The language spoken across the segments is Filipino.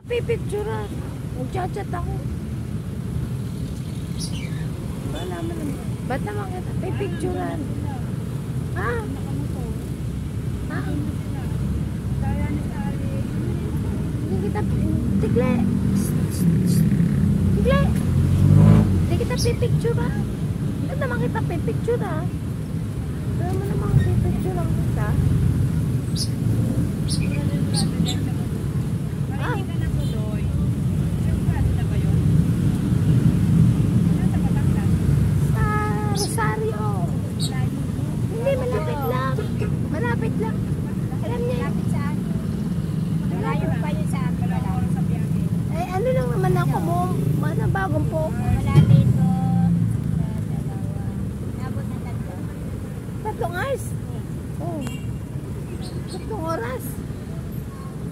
Pipicturean. Nagchat-chat ako. Wala naman naman. Ba't naman kita? Pipicturean. Ha? Ha? Hindi kita... Tigle! Tigle! Hindi kita pipicturean. Hindi naman kita pipicturean. Wala mo naman pipicturean kita. Malapit lang. Alam niya. Malapit saan? Malayo pa yun sa akin. Eh, ano lang naman ako mo. Mana bagong po. Wala dito. Nabot na 3. 3 hours? Oo. 3 oras.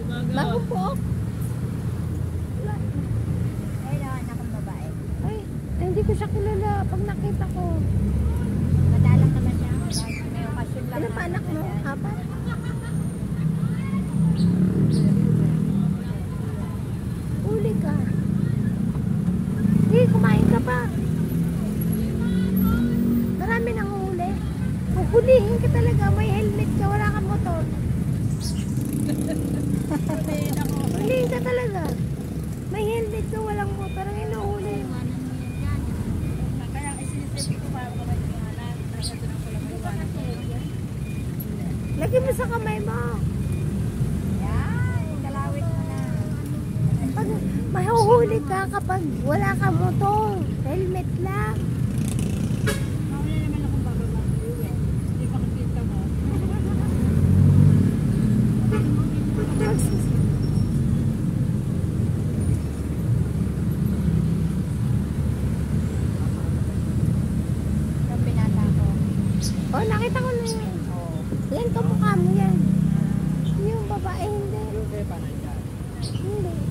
Bagong po. Ay, naman akong babae. Ay, hindi ko siya kilala. Pag nakita ko. Madalang naman siya. Ilan pa anak mo? 4? Huli ka. Hindi, kumain ka pa. Marami nang huli. Huhulihin ka talaga. May helmet ka. Wala kang motor. Hulihin ka talaga. May helmet ka. Walang motor. Ang inuhuli. Kaya isinisip ko para magkakalan. Lagi mo sa kamay mo. Yan, kalawit mo na. Pag mahuhuli ka kapag wala ka motor, helmet lang. Mawala naman akong bababa. Hindi pa kita mo. Yung pinata ko. Oh, nakita ko na yun. Yan, kamukha mo yan. Yung babae, hindi. Hindi.